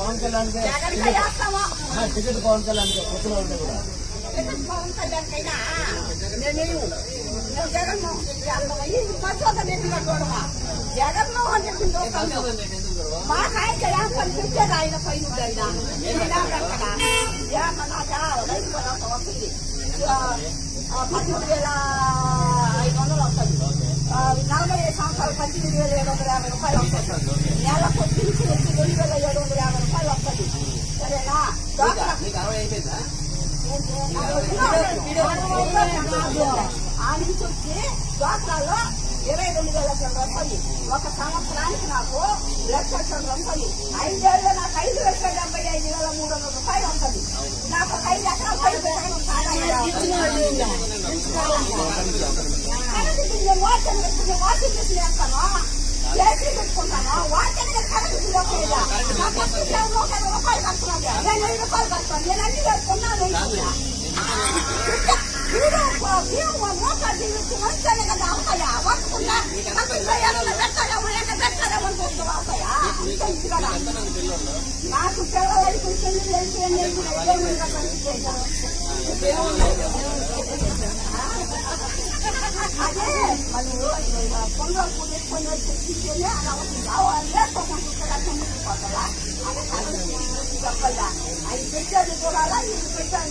Pawan Kalyan ticket Pawan Kalyan కొత్తలో ఉంటే కూడా పవన్ కళ్యాణ్ కైనా జగన్మోహన్ రెడ్డి అందమయ్యి జగన్మోహన్ రెడ్డి మాకు ఆయన పనిపించారు ఆయన పైన రైతు భరోసా వస్తుంది 18,500 వస్తుంది 45 సంవత్సరాలు 18,750 రూపాయలు వస్తుంది నెలకు వచ్చి 2,750 రూపాయలు వస్తుంది సరేనా ఆ నుంచి వచ్చి డ్వాక్రాలో 22,000 వస్తాయి ఒక సంవత్సరానికి నాకు 1,00,000 వస్తాయి 5 ఏళ్ళు నాకు 5,75,300 రూపాయలు వస్తుంది నాకు 5 ఎకరాలు 5 వాషింగ్ మిషన్ వేస్తాను చేసి పెట్టుకుంటాను వాటిని కరెంట్ నాకు 1,000 రూపాయలు కడుతున్నాను నేను 5 రూపాయలు కడుతున్నాను నేను అన్ని పెట్టుకున్నాను మంచిగా కదా అవుతాయా వర్కుండా నాకు అదే మళ్ళీ పొంగల్ పూజ ఎక్కువ తెచ్చింటేనే అలా లేకపోతుందా చెప్పల్లా అది పెట్టేది చూడాలా ఇది పెట్టాను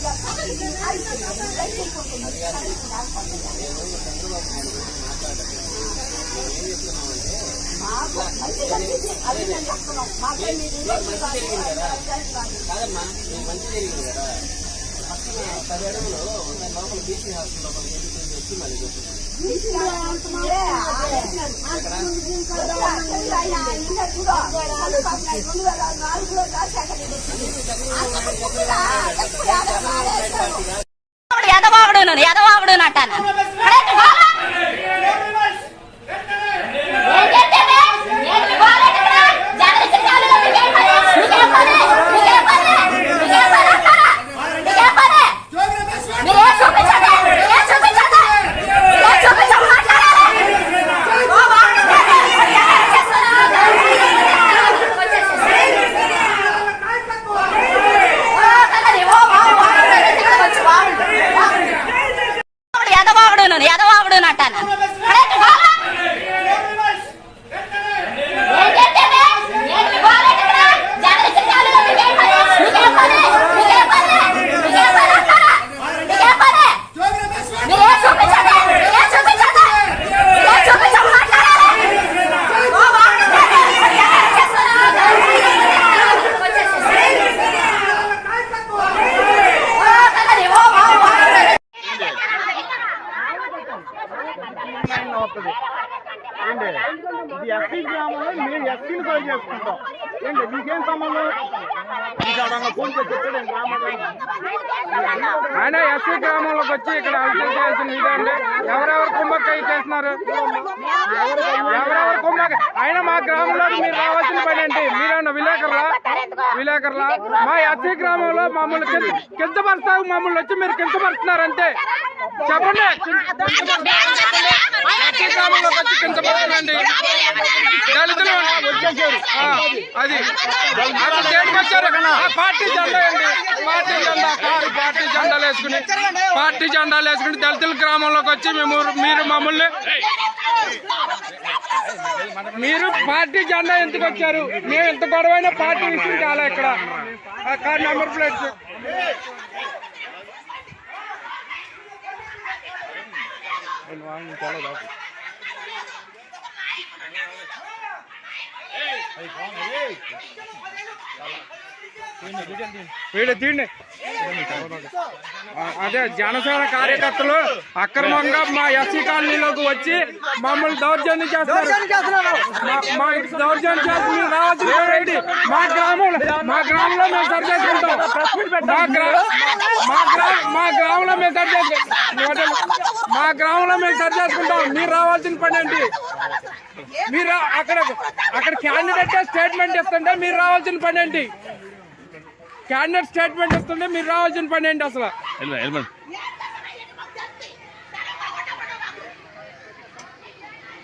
మాకు మంచి కలిగింది అది నేను చెప్తున్నాం మాకే మీరు కాదమ్మా మంచి జరిగింది కదా పక్కన 10 అడుగులు లోపల బీసీ హాస్టల్ లోపల వచ్చి మళ్ళీ ఎదవాగుడు అంటాను ఇది ఎస్సీ గ్రామంలో మేము ఎస్సీని పని చేసుకుంటాం ఏంటి మీకేం సంబంధం ఫోన్ చెప్పాడు ఆయన ఎస్సీ గ్రామంలోకి వచ్చి ఇక్కడ అభివృద్ధి చేయాల్సిన ఇదండి ఎవరెవరు కుంభకాయ చేస్తున్నారు ఎవరెవరు కుంభకాయ ఆయన మా గ్రామంలో మీరు రావాల్సిన పని ఏంటి మీరేమన్నా విలేకరులా మా ఎస్సీ గ్రామంలో మమ్మల్ని కించపరుస్తావు మమ్మల్ని వచ్చి మీరు కించపరుస్తున్నారంటే చెప్పండి ఎస్సీ గ్రామంలోకి వచ్చి కించపరుస్తానండి దళితులు వచ్చేసారు అది అసలు దేనికి వచ్చారు పార్టీ జెండా అండి పార్టీ జెండాలు వేసుకుని దళితుల గ్రామంలోకి వచ్చి మీరు పార్టీ జెండా ఎందుకు వచ్చారు మేము ఎంత గొడవైనా పార్టీ విషయం కాలే ఇక్కడ కార్ నెంబర్ ప్లేట్స్ వీళ్ళు తీండి అదే జనసేన కార్యకర్తలు అక్రమంగా మా ఎస్సీ కాలనీలోకి వచ్చి మమ్మల్ని దౌర్జన్యం చేస్తారు దౌర్జన్యం చేసి మీరు రావాల్సింది మా గ్రామంలో మేము సరి చేసుకుంటాం మా గ్రామంలో మేము సరి చేసుకుంటాం మీరు రావాల్సిన పని ఏంటి మీరు అక్కడ క్యాండిడేట్ స్టేట్మెంట్ ఇస్తుంటే మీరు రావాల్సిన పని ఏంటి క్యాండిడేట్ స్టేట్మెంట్ ఇస్తుంటే మీరు రావాల్సిన పని ఏంటి అసలు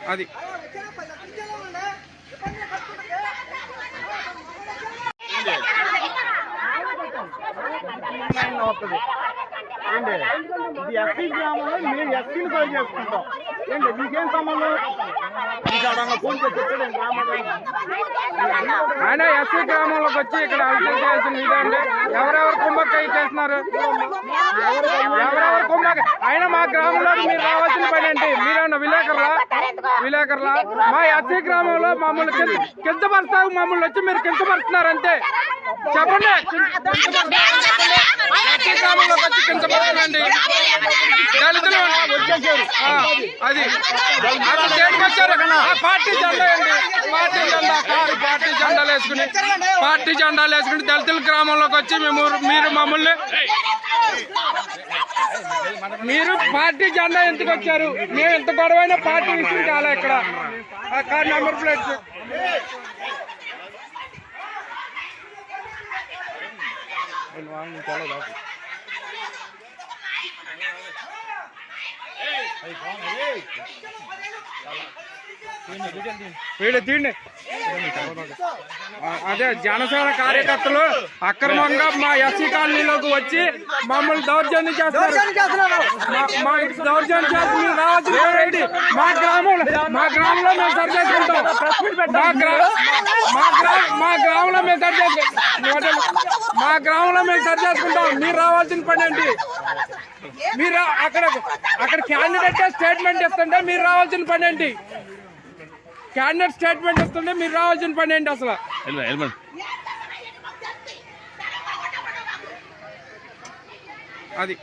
అది వస్తుంది ఏంటి ఇది ఎస్సీ గ్రామంలో మేము ఎస్సీని పని చేసుకుంటాం ఏంటి మీకేం సంబంధం మీకు ఎవరన్నా ఫోన్ చేసి చెప్పాడు గ్రామంలో ఆయన ఎస్సీ గ్రామంలోకి వచ్చి ఇక్కడ అలసలు చేయాల్సిన ఇదండి ఎవరెవరు కుంభకాయ చేస్తున్నారు ఎవరెవరు కుంభకాయ ఆయన మా గ్రామంలో మీరు రావాల్సిన పని ఏంటి మీరేమన్నా విలేకరులా మా ఎస్సీ గ్రామంలో మమ్మల్ని కించపరుస్తావు మమ్మల్ని వచ్చి మీరు కించపరుస్తున్నారు అంతే చెప్పండి ఎస్సీ గ్రామంలోకి వచ్చి కించపరుస్తానండి దళితులు వచ్చేసారు అది అసలు దేనికి వచ్చారు పార్టీ జెండా అండి పార్టీ జెండా కారు పార్టీ జెండాలు వేసుకుని దళితుల గ్రామంలోకి వచ్చి మీరు మమ్మల్ని మీరు పార్టీ జెండా ఎందుకు వచ్చారు మేము ఎంత గొడవైనా పార్టీ విషయం కాలే ఇక్కడ కార్ నెంబర్ ప్లేట్స్ వీళ్ళు తీండి అదే జనసేన కార్యకర్తలు అక్రమంగా మా ఎస్సీ కాలనీలోకి వచ్చి మమ్మల్ని దౌర్జన్యం చేస్తారు మా దౌర్జన్యం చేసి మీరు రావాల్సింది మా గ్రామంలో మేము సరి చేసుకుంటాం మా గ్రామంలో మేము సరి చేసుకుంటాం మీరు రావాల్సిన పని ఏంటి మీరు అక్కడ క్యాండిడేట్ స్టేట్మెంట్ ఇస్తుంటే మీరు రావాల్సిన పని ఏంటి క్యాండిడేట్ స్టేట్మెంట్ ఇస్తుంటే మీరు రావాల్సిన పని ఏంటి అసలు అది